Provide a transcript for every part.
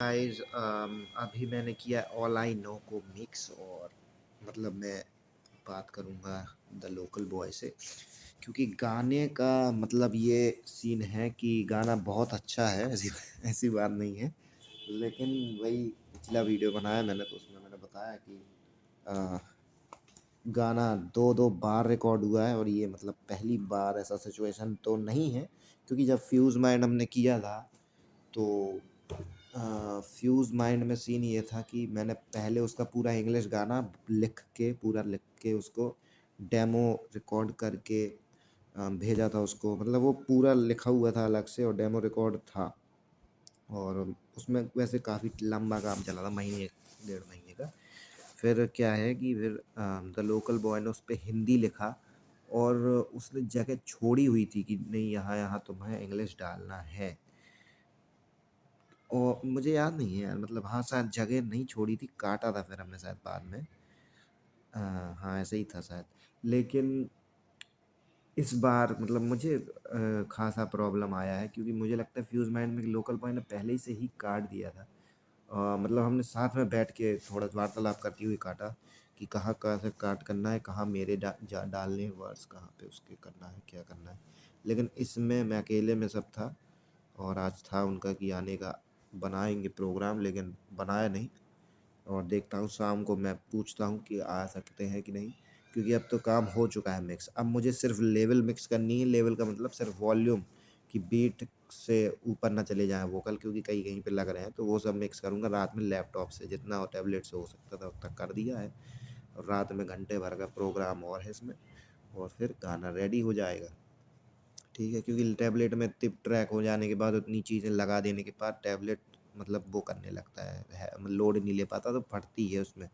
Guys अभी मैंने किया ऑल आई नो को मिक्स और मतलब मैं बात करूँगा द लोकल बॉय से क्योंकि गाने का मतलब ये सीन है कि गाना बहुत अच्छा है ऐसी ऐसी बात नहीं है। लेकिन वही पिछला वीडियो बनाया मैंने तो उसमें मैंने बताया कि अ, गाना 2-2 बार रिकॉर्ड हुआ है और ये मतलब पहली बार ऐसा सिचुएशन तो नहीं है क्योंकि जब फ्यूज़ माइंड हमने किया था तो फ्यूज़ माइंड में सीन ये था कि मैंने पहले उसका पूरा इंग्लिश गाना पूरा लिख के उसको डेमो रिकॉर्ड करके भेजा था उसको। मतलब वो पूरा लिखा हुआ था अलग से और डेमो रिकॉर्ड था और उसमें वैसे काफ़ी लंबा काम चला था, महीने 1.5 महीने का। फिर क्या है कि फिर द लोकल बॉय ने उस पे हिंदी लिखा और उसने जगह छोड़ी हुई थी कि नहीं यहाँ-यहाँ तुम्हें इंग्लिश डालना है। और मुझे याद नहीं है यार, मतलब हाँ, शायद जगह नहीं छोड़ी थी, काटा था फिर हमने शायद बाद में। हाँ, ऐसे ही था शायद। लेकिन इस बार मतलब मुझे ख़ासा प्रॉब्लम आया है क्योंकि मुझे लगता है फ्यूज़ माइंड में लोकल बॉय ने पहले ही से ही काट दिया था। मतलब हमने साथ में बैठ के थोड़ा वार्तालाप करते हुए काटा कि कहाँ से काट करना है, कहाँ मेरे डालने हैं वर्ड्स, कहाँ पे उसके करना है, क्या करना है। लेकिन इसमें मैं अकेले में सब था और आज था उनका कि आने का, बनाएँगे प्रोग्राम लेकिन बनाया नहीं। और देखता हूँ शाम को मैं पूछता हूँ कि आ सकते हैं कि नहीं, क्योंकि अब तो काम हो चुका है मिक्स। अब मुझे सिर्फ़ लेवल मिक्स करनी है, लेवल का मतलब सिर्फ़ वॉल्यूम कि बीट से ऊपर ना चले जाएँ वोकल, क्योंकि कहीं-कहीं पे लग रहे हैं, तो वो सब मिक्स करूँगा रात में लैपटॉप से, जितना टैबलेट से हो सकता था उतना कर दिया है। और रात में घंटे भर का प्रोग्राम और है इसमें और फिर गाना रेडी हो जाएगा। ठीक है, क्योंकि टैबलेट में तिप ट्रैक हो जाने के बाद उतनी चीज़ें लगा देने के बाद टैबलेट मतलब वो करने लगता है लोड नहीं ले पाता तो फटती है उसमें।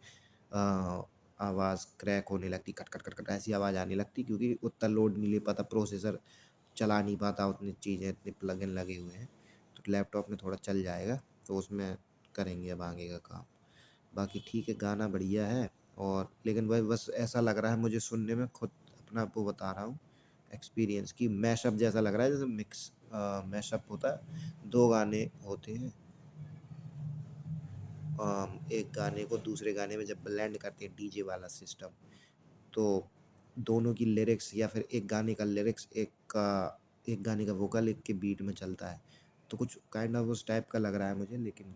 आवाज़ क्रैक होने लगती, कट, कट, कट, कट ऐसी आवाज़ आने लगती क्योंकि उतना लोड नहीं ले पाता, प्रोसेसर चला नहीं पाता उतनी चीज़ें, इतने प्लगइन लगे हुए हैं। तो लैपटॉप में थोड़ा चल जाएगा, तो उसमें करेंगे अब आगे का काम। बाकी ठीक है, गाना बढ़िया है और लेकिन वही बस ऐसा लग रहा है मुझे सुनने में, खुद अपना वो बता रहा हूँ एक्सपीरियंस, कि मैशअप जैसा लग रहा है, जैसे मिक्स मैशअप होता है, 2 गाने होते हैं। एक गाने को दूसरे गाने में जब ब्लेंड करते हैं डीजे वाला सिस्टम, तो दोनों की लिरिक्स या फिर एक गाने का लिरिक्स एक गाने का वोकल एक के बीट में चलता है। तो कुछ काइंड ऑफ उस टाइप का लग रहा है मुझे, लेकिन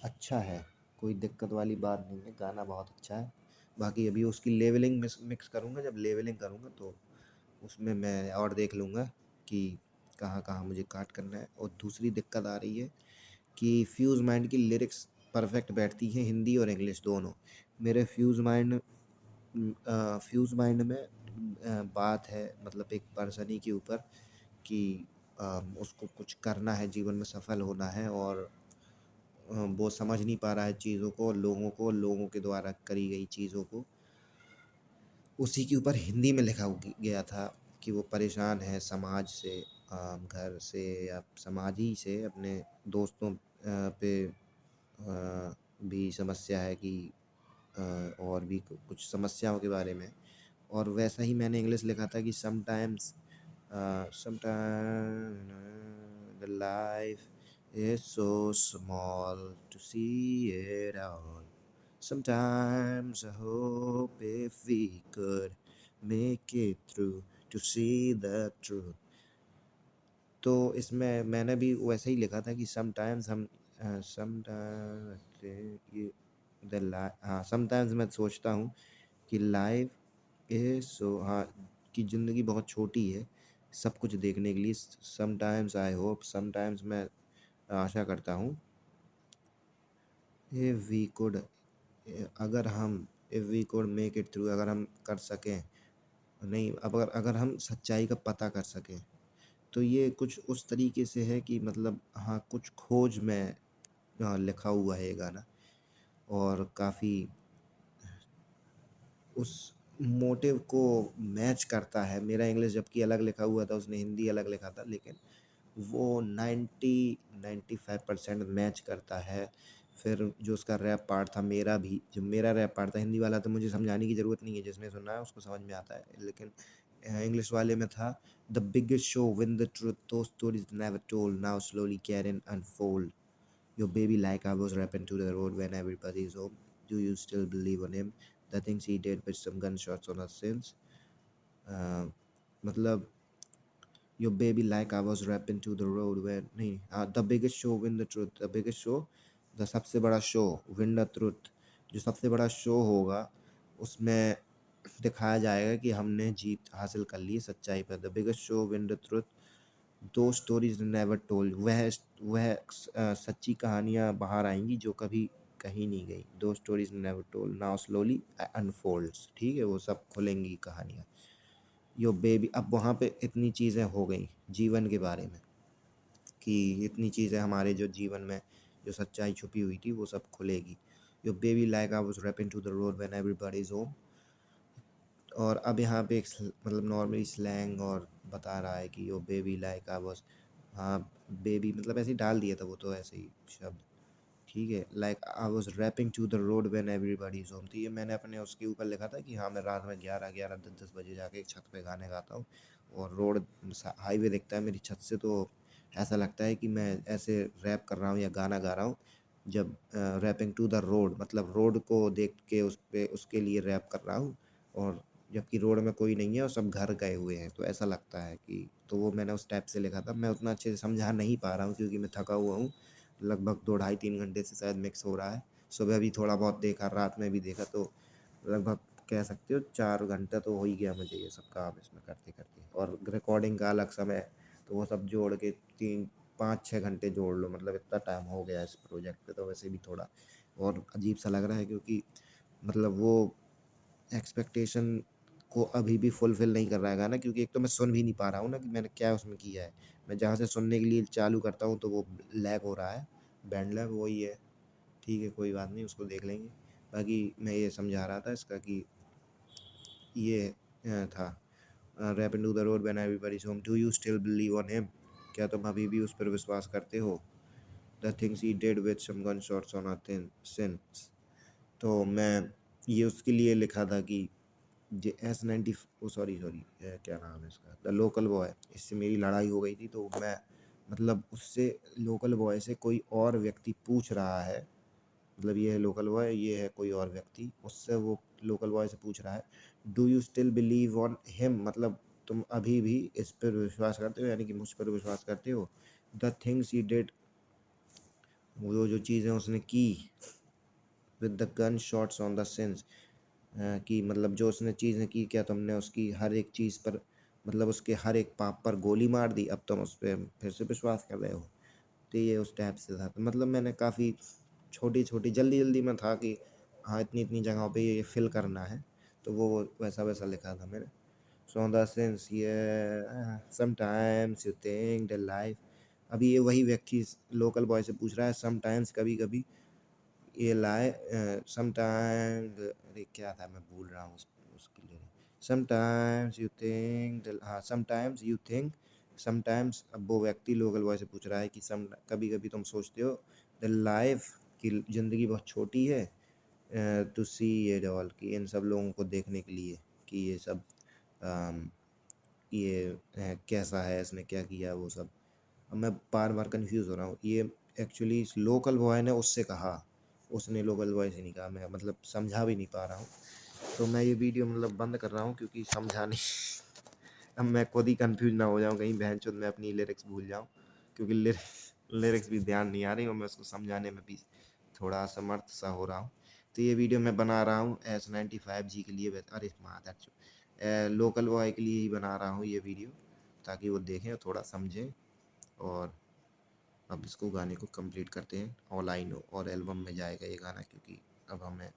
अच्छा है, कोई दिक्कत वाली बात नहीं है, गाना बहुत अच्छा है। बाकी अभी उसकी लेवलिंग मिक्स करूँगा, जब लेवलिंग करूँगा तो उसमें मैं और देख लूँगा कि कहाँ-कहाँ मुझे काट करना है। और दूसरी दिक्कत आ रही है कि फ्यूज़ माइंड की लिरिक्स परफेक्ट बैठती हैं हिंदी और इंग्लिश दोनों। मेरे फ्यूज़ माइंड में बात है मतलब एक पर्सन ही के ऊपर कि उसको कुछ करना है, जीवन में सफल होना है और वो समझ नहीं पा रहा है चीज़ों को, लोगों के द्वारा करी गई चीज़ों को। उसी के ऊपर हिंदी में लिखा गया था कि वो परेशान है समाज से, घर से या समाज ही से, अपने दोस्तों पे भी समस्या है कि और भी कुछ समस्याओं के बारे में। और वैसा ही मैंने इंग्लिश लिखा था कि sometime the life is so small to see it all, sometimes I hope if we could make it through to see the truth। तो इसमें मैंने भी वैसे ही लिखा था कि समटाइम्स ये हाँ, समटाइम्स मैं सोचता हूँ कि लाइफ इज़ सो, हाँ, कि ज़िंदगी बहुत छोटी है सब कुछ देखने के लिए। समटाइम्स आई होप, समटाइम्स मैं आशा करता हूँ, इफ़ वी कुड अगर हम if we could make it through, अगर हम कर सकें, नहीं, अब अगर अगर हम सच्चाई का पता कर सकें। तो ये कुछ उस तरीके से है कि मतलब हाँ, कुछ खोज में लिखा हुआ है ये गाना और काफ़ी उस मोटिव को मैच करता है। मेरा इंग्लिश जबकि अलग लिखा हुआ था, उसने हिंदी अलग लिखा था, लेकिन वो 90-95% मैच करता है। फिर जो उसका रैप पार्ट था, जो मेरा रैप पार्ट था हिंदी वाला, तो मुझे समझाने की ज़रूरत नहीं है, जिसने सुना है उसको समझ में आता है। लेकिन इंग्लिश वाले में था, the biggest show win the truth though stories never told now slowly can unfold your baby like I was rapping to the road when everybody is home do you still believe on him the things he did with some gun shots on us since मतलब your baby like I was rapping to the road where नहीं the biggest show win the truth the biggest show the सबसे बड़ा show win the truth जो सबसे बड़ा show होगा उसमें दिखाया जाएगा कि हमने जीत हासिल कर ली सच्चाई पर the biggest show win the truth though stories never told वह सच्ची कहानियाँ बाहर आएंगी जो कभी कहीं नहीं गई दो stories never told now slowly unfolds ठीक है वो सब खुलेंगी कहानियाँ यो बेबी अब वहाँ पे इतनी चीज़ें हो गई जीवन के बारे में कि इतनी चीज़ें हमारे जो जीवन में जो सच्चाई छुपी हुई थी वो सब खुलेगी yo baby like I was rapping to the road when everybody is home और अब यहाँ पे एक मतलब नॉर्मली स्लैंग और बता रहा है कि यो बेबी लाइक आई वाज हाँ बेबी मतलब ऐसे ही डाल दिया था वो तो ऐसे ही शब्द ठीक है like I was rapping to the road when everybody is home तो ये मैंने अपने उसके ऊपर लिखा था कि हाँ मैं रात में 11 10 बजे जाके एक छत पे गाने गाता हूँ और रोड हाईवे दिखता है मेरी छत से तो ऐसा लगता है कि मैं ऐसे रैप कर रहा हूँ या गाना गा रहा हूँ जब रैपिंग टू द रोड मतलब रोड को देख के उस पे उसके लिए रैप कर रहा हूँ और जबकि रोड में कोई नहीं है और सब घर गए हुए हैं तो ऐसा लगता है कि तो वो मैंने उस टाइप से लिखा था मैं उतना अच्छे से समझा नहीं पा रहा हूँ क्योंकि मैं थका हुआ हूँ लगभग 2 ढाई 3 घंटे से शायद मिक्स हो रहा है सुबह भी थोड़ा बहुत देखा रात में भी देखा तो लगभग कह सकते हो 4 घंटा तो हो ही गया मुझे ये सब काम इसमें करते करते और रिकॉर्डिंग का अलग समय तो वो सब जोड़ के 3 5 6 घंटे जोड़ लो मतलब इतना टाइम हो गया इस प्रोजेक्ट पे तो वैसे भी थोड़ा और अजीब सा लग रहा है क्योंकि मतलब वो एक्सपेक्टेशन को अभी भी फुलफिल नहीं कर रहा है गाना क्योंकि एक तो मैं सुन भी नहीं पा रहा हूँ ना कि मैंने क्या उसमें किया है मैं जहाँ से सुनने के लिए चालू करता हूँ तो वो लैग हो रहा है बैंड लैग वही है ठीक है कोई बात नहीं उसको देख लेंगे बाकी मैं ये समझा रहा था इसका कि ये था rap to the road when everybody is home do you still believe on him क्या तुम अभी भी उस पर विश्वास करते हो the things he did with some gun shots on a since तो मैं ये उसके लिए लिखा था कि जे S90 ओ सॉरी क्या नाम है इसका द लोकल बॉय इससे मेरी लड़ाई हो गई थी तो मैं मतलब उससे लोकल बॉय से कोई और व्यक्ति पूछ रहा है मतलब ये है लोकल बॉय ये है कोई और व्यक्ति उससे वो लोकल बॉय से पूछ रहा है do you still believe on him मतलब तुम अभी भी इस पर विश्वास करते हो यानी कि मुझ पर विश्वास करते हो द थिंग्स ही डिड वो जो चीज़ें उसने की with the gun shots on the sins कि मतलब जो उसने चीज़ें की क्या तुमने उसकी हर एक चीज़ पर मतलब उसके हर एक पाप पर गोली मार दी अब तुम उस पर फिर से विश्वास कर रहे हो तो ये उस टाइप से था तो मतलब मैंने काफ़ी छोटी छोटी जल्दी जल्दी में था कि हाँ इतनी इतनी जगहों पे ये फिल करना है तो वो वैसा वैसा लिखा था मैंने सो इन द सेंस ये sometimes you think the life अभी ये वही व्यक्ति लोकल बॉय से पूछ रहा है समटाइम्स कभी कभी ये लाए समटाइम्स अरे क्या था मैं भूल रहा हूँ उसके लिए समटाइम्स यू थिंक हाँ समटाइम्स यू थिंक समटाइम्स अब वो व्यक्ति लोकल बॉय से पूछ रहा है कि सम कभी कभी तुम सोचते हो द लाइफ की ज़िंदगी बहुत छोटी है टू सी इट ऑल कि इन सब लोगों को देखने के लिए कि ये सब ये कैसा है इसने क्या किया वो सब अब मैं बार बार कंफ्यूज हो रहा हूँ ये एक्चुअली लोकल बॉय ने उससे कहा उसने लोकल बॉय से नहीं कहा मैं मतलब समझा भी नहीं पा रहा हूँ तो मैं ये वीडियो मतलब बंद कर रहा हूँ क्योंकि समझा नहीं अब मैं खुद ही कंफ्यूज ना हो जाऊँ कहीं बहन चोद मैं अपनी लिरिक्स भूल जाऊँ क्योंकि लिरिक्स भी ध्यान नहीं आ रही और मैं उसको समझाने में भी थोड़ा असमर्थ सा हो रहा हूँ तो ये वीडियो मैं बना रहा हूँ S95G के लिए अरे माँ लोकल बॉय के लिए ही बना रहा हूँ ये वीडियो ताकि वो देखें और थोड़ा समझें और अब इसको गाने को कंप्लीट करते हैं ऑल आई नो और एल्बम में जाएगा ये गाना क्योंकि अब हमें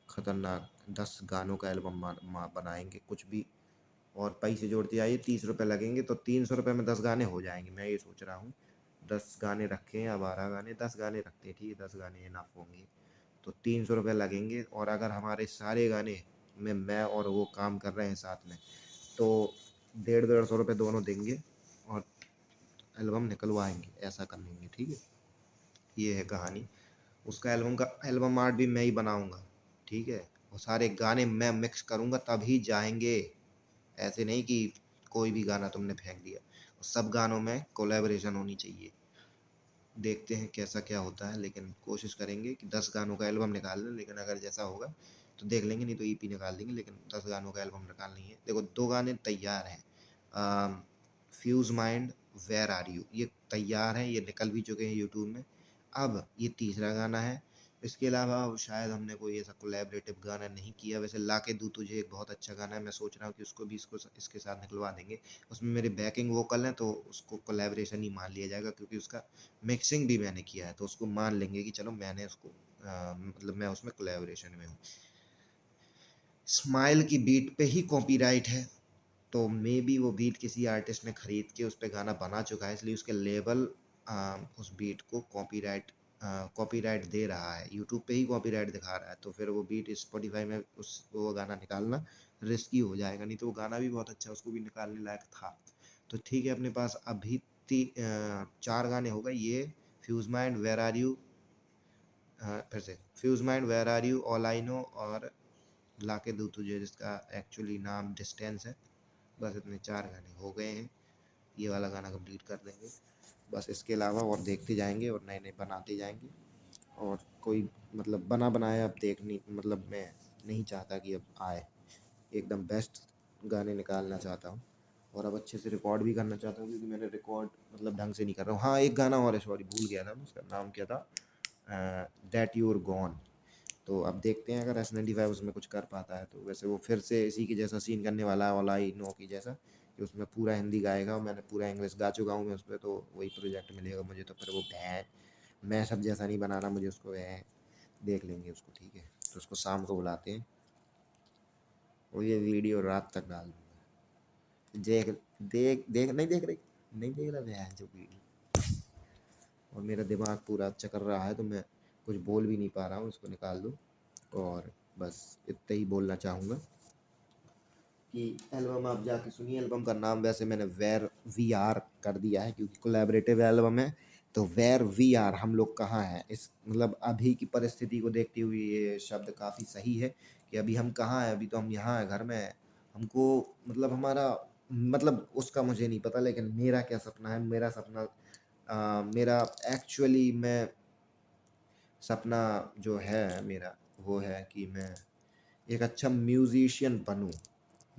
ख़तरनाक 10 गानों का एल्बम बनाएंगे कुछ भी और पैसे जोड़ते आइए 30 रुपये लगेंगे तो 300 रुपये में 10 गाने हो जाएंगे मैं ये सोच रहा हूँ 10 गाने रखें या 12 गाने 10 गाने रखते हैं ठीक है 10 गाने इनफ होंगे तो 300 रुपये लगेंगे और अगर हमारे सारे गाने में मैं और वो काम कर रहे हैं साथ में तो 150 150 रुपये दोनों देंगे और एल्बम निकलवाएंगे ऐसा कर लेंगे ठीक है ये है कहानी उसका एल्बम आर्ट भी मैं ही बनाऊंगा ठीक है और सारे गाने मैं मिक्स करूंगा तभी जाएंगे ऐसे नहीं कि कोई भी गाना तुमने फेंक दिया। सब गानों में कोलैबोरेशन होनी चाहिए। देखते हैं कैसा क्या होता है, लेकिन कोशिश करेंगे कि 10 गानों का एल्बम निकाल लें, लेकिन अगर जैसा होगा तो देख लेंगे, नहीं तो ईपी निकाल देंगे, लेकिन 10 गानों का एल्बम निकालनी है। देखो 2 गाने तैयार हैं, fuse mind, where are you, ये तैयार हैं, ये निकल भी चुके हैं यूट्यूब में। अब ये तीसरा गाना है। इसके अलावा शायद हमने कोई ऐसा कोलैबोरेटिव गाना नहीं किया। वैसे लाके दूँ तुझे एक बहुत अच्छा गाना है, मैं सोच रहा हूँ कि उसको भी इसके साथ निकलवा देंगे। उसमें मेरे बैकिंग वोकल हैं, तो उसको कोलैबोरेशन ही मान लिया जाएगा, क्योंकि उसका मिक्सिंग भी मैंने किया है, तो उसको मान लेंगे कि चलो मैंने उसको मतलब मैं उसमें कोलैबोरेशन में हूँ। स्माइल की बीट पे ही कॉपीराइट है, तो मे बी वो बीट किसी आर्टिस्ट ने खरीद के उस पे गाना बना चुका है, इसलिए उसके लेबल उस बीट को कॉपीराइट दे रहा है, यूट्यूब पे ही कॉपीराइट दिखा रहा है। तो फिर वो बीट स्पॉटिफाई में उस वो गाना निकालना रिस्की हो जाएगा, नहीं तो वो गाना भी बहुत अच्छा है, उसको भी निकालने लायक था। तो ठीक है, अपने पास अभी 4 गाने हो गए ये, fuse mind, where are you, फिर से fuse mind, where are you, all I know और लाके दूँ तुझे, जिसका एक्चुअली नाम डिस्टेंस है। बस इतने 4 गाने हो गए हैं, ये वाला गाना कंप्लीट कर देंगे। बस इसके अलावा और देखते जाएंगे और नए नए बनाते जाएंगे। और कोई मतलब बना बनाया अब देखनी, मतलब मैं नहीं चाहता कि अब आए, एकदम बेस्ट गाने निकालना चाहता हूँ। और अब अच्छे से रिकॉर्ड भी करना चाहता हूँ, क्योंकि मैंने रिकॉर्ड मतलब ढंग से नहीं कर रहा हूँ। हाँ, एक गाना और है, सॉरी भूल गया था, उसका नाम क्या था, दैट यूर गॉन। तो अब देखते हैं अगर S95 उसमें कुछ कर पाता है तो। वैसे वो फिर से इसी की जैसा सीन करने वाला है, ऑल आई नो की जैसा, कि उसमें पूरा हिंदी गाएगा, और मैंने पूरा इंग्लिश गा चुका हूँ मैं उस पर, तो वही प्रोजेक्ट मिलेगा मुझे। तो फिर वो मैं सब जैसा नहीं बनाना मुझे उसको, देख लेंगे उसको, ठीक है। तो उसको शाम को बुलाते हैं और ये वीडियो रात तक डाल दूँगा। देख देख देख नहीं देख रही, नहीं देख रहा भैया जो वीडियो, और मेरा दिमाग पूरा चकर रहा है, तो मैं कुछ बोल भी नहीं पा रहा हूँ, इसको निकाल दूँ। और बस इतना ही बोलना चाहूँगा कि एल्बम आप जाके सुनिए। एल्बम का नाम वैसे मैंने वेर वी आर कर दिया है, क्योंकि कोलैबोरेटिव एल्बम है। तो वेर वी आर, हम लोग कहाँ हैं, इस मतलब अभी की परिस्थिति को देखते हुए ये शब्द काफ़ी सही है कि अभी हम कहाँ हैं। अभी तो हम यहाँ हैं, घर में हैं। हमको मतलब हमारा मतलब उसका मुझे नहीं पता, लेकिन मेरा क्या सपना है, मेरा सपना मेरा एक्चुअली मैं सपना जो है मेरा, वो है कि मैं एक अच्छा म्यूज़िशियन बनूँ।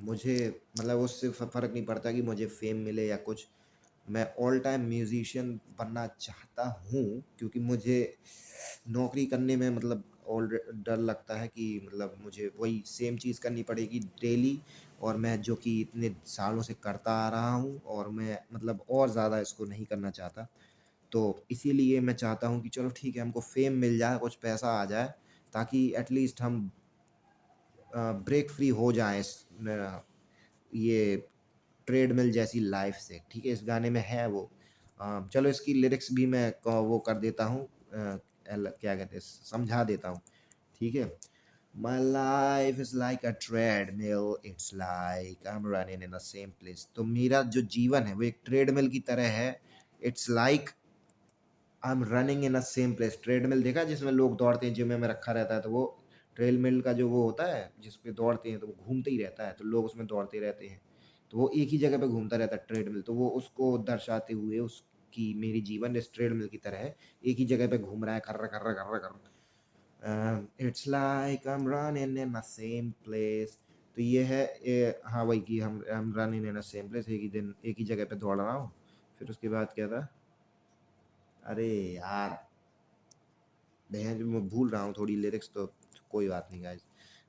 मुझे मतलब उससे फ़र्क नहीं पड़ता कि मुझे फ़ेम मिले या कुछ। मैं ऑल टाइम म्यूज़िशियन बनना चाहता हूँ, क्योंकि मुझे नौकरी करने में मतलब डर लगता है कि मतलब मुझे वही सेम चीज़ करनी पड़ेगी डेली, और मैं जो कि इतने सालों से करता आ रहा हूँ, और मैं मतलब और ज़्यादा इसको नहीं करना चाहता। तो इसीलिए मैं चाहता हूँ कि चलो ठीक है, हमको फ़ेम मिल जाए, कुछ पैसा आ जाए, ताकि एटलीस्ट हम ब्रेक फ्री हो जाएँ इस ये ट्रेडमिल जैसी लाइफ से, ठीक है। इस गाने में है वो, चलो इसकी लिरिक्स भी मैं वो कर देता हूँ, क्या कहते हैं, समझा देता हूँ, ठीक है। My life is like a treadmill, it's like I'm running in the same place। तो मेरा जो जीवन है वो एक ट्रेडमिल की तरह है। It's like I am running in a same place. Treadmill देखा जिसमें लोग दौड़ते हैं, जिम में रखा रहता है, तो वो ट्रेडमिल का जो वो होता है जिस पे दौड़ते हैं, तो वो घूमते ही रहता है, तो लोग उसमें दौड़ते रहते हैं, तो वो एक ही जगह पे घूमता रहता है ट्रेडमिल। तो वो उसको दर्शाते हुए उसकी मेरी जीवन इस ट्रेडमिल की तरह है, एक ही जगह पे घूम रहा है, कर रहा कर रहा कर रहा कर। It's like I am running in the same place. तो ये है हाँ वही कि हम running in the same place, एक ही दिन एक ही जगह पे दौड़ रहा हूँ। फिर उसके बाद क्या था, अरे यार भैया जो मैं भूल रहा हूँ थोड़ी लिरिक्स, तो कोई बात नहीं गाइज,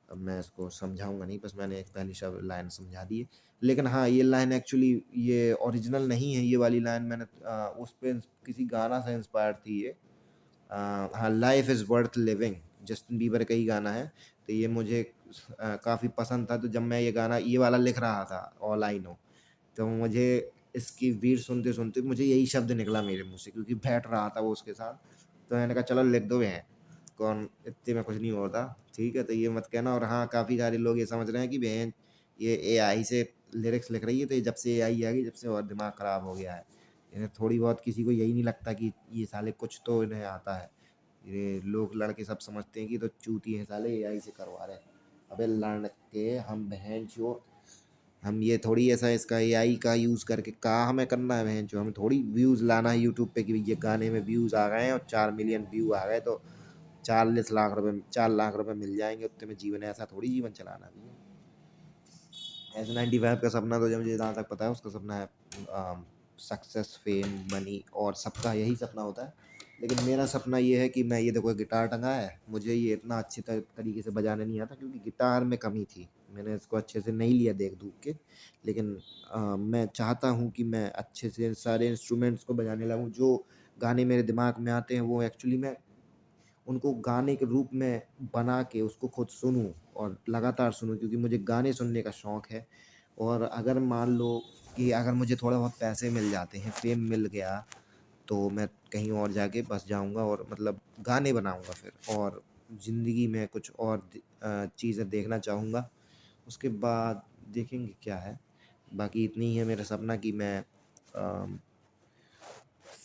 अब मैं इसको समझाऊंगा नहीं, बस मैंने एक पहली शब्द लाइन समझा दी है। लेकिन हाँ, ये लाइन एक्चुअली ये ओरिजिनल नहीं है, ये वाली लाइन मैंने उस पे किसी गाना से इंस्पायर्ड थी ये। हाँ, life is worth living, Justin Bieber का ही गाना है। तो ये मुझे काफ़ी पसंद था, तो जब मैं ये गाना ये वाला लिख रहा था, ऑल आई नो, तो मुझे इसकी बीट सुनते सुनते मुझे यही शब्द निकला मेरे मुंह से, क्योंकि बैठ रहा था वो उसके साथ। तो मैंने कहा चलो लिख दो, है कौन इतने में कुछ नहीं होता, ठीक है। तो ये मत कहना। और हाँ, काफ़ी सारे लोग ये समझ रहे हैं कि बहन ये एआई से लिरिक्स लिख रही है, तो ये जब से एआई आ गई जब से और दिमाग ख़राब हो गया है। इन्हें थोड़ी बहुत किसी को यही नहीं लगता कि ये साले कुछ तो इन्हें आता है। ये लोग लड़के सब समझते हैं कि तो चूती हैं साले, एआई से करवा रहे हैं। अबे लड़के हम बहन जो हम ये थोड़ी ऐसा इसका एआई का यूज़ करके कहाँ हमें करना है जो हमें थोड़ी व्यूज़ लाना है यूट्यूब पे कि ये गाने में व्यूज़ आ गए हैं और 4 मिलियन व्यू आ गए तो 40 लाख रुपए 4 लाख रुपए मिल जाएंगे उतने में जीवन है, ऐसा थोड़ी जीवन चलाना भी है। S95 का सपना तो जब मुझे जहाँ तक पता है उसका सपना है सक्सेस, फेम, मनी, और सबका यही सपना होता है। लेकिन मेरा सपना ये है कि मैं, ये देखो गिटार टंगा है, मुझे ये इतना अच्छे तरीके से बजाने नहीं आता क्योंकि गिटार में कमी थी, मैंने इसको अच्छे से नहीं लिया देख दूख के। लेकिन मैं चाहता हूँ कि मैं अच्छे से सारे इंस्ट्रूमेंट्स को बजाने लगूँ, जो गाने मेरे दिमाग में आते हैं वो एक्चुअली मैं उनको गाने के रूप में बना के उसको खुद सुनूँ और लगातार सुनूँ, क्योंकि मुझे गाने सुनने का शौक़ है। और अगर मान लो कि अगर मुझे थोड़ा बहुत पैसे मिल जाते हैं, फेम मिल गया, तो मैं कहीं और जाके बस जाऊँगा और मतलब गाने बनाऊँगा फिर, और ज़िंदगी में कुछ और चीज़ें देखना चाहूँगा। उसके बाद देखेंगे क्या है। बाकी इतनी ही है मेरा सपना कि मैं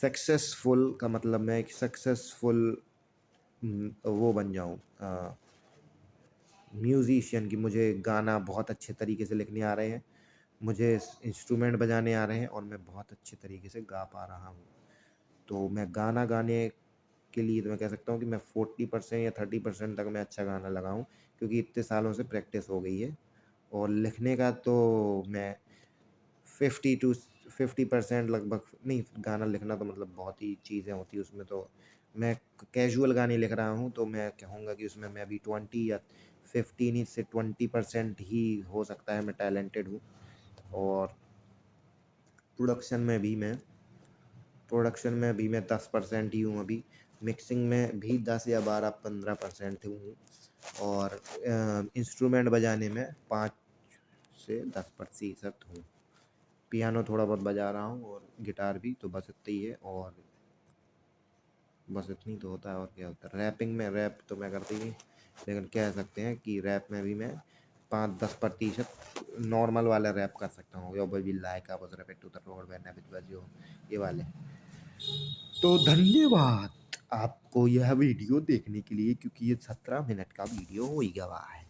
सक्सेसफुल का मतलब मैं एक सक्सेसफुल वो बन जाऊँ, म्यूज़िशियन, कि मुझे गाना बहुत अच्छे तरीके से लिखने आ रहे हैं, मुझे इंस्ट्रूमेंट बजाने आ रहे हैं और मैं बहुत अच्छे तरीके से गा पा रहा हूँ। तो मैं गाना गाने के लिए तो मैं कह सकता हूँ कि मैं 40% या 30% तक मैं अच्छा गाना लगाऊँ, क्योंकि इतने सालों से प्रैक्टिस हो गई है। और लिखने का तो मैं 50 टू 50% लगभग नहीं, गाना लिखना तो मतलब बहुत ही चीज़ें होती हैं उसमें, तो मैं कैजुअल गाने लिख रहा हूँ तो मैं कहूँगा कि उसमें मैं अभी 20 या 15 ही से 20% ही हो सकता है मैं टैलेंटेड हूँ। और प्रोडक्शन में भी मैं 10% ही हूँ अभी, मिक्सिंग में भी 10 या 12-15% हूँ, और इंस्ट्रूमेंट बजाने में 5 से 10% हूँ। पियानो थोड़ा बहुत बजा रहा हूँ और गिटार भी, तो बस इतना ही है। और बस इतनी तो होता है, और क्या होता है। रैपिंग में, रैप तो मैं करती नहीं, लेकिन कह सकते हैं कि रैप में भी मैं 5-10% नॉर्मल वाला रैप कर सकता हूँ, yo baby like I was rapping to the road when I was you, ये वाले। तो धन्यवाद आपको यह वीडियो देखने के लिए, क्योंकि ये 17 मिनट का वीडियो हो ही गया है।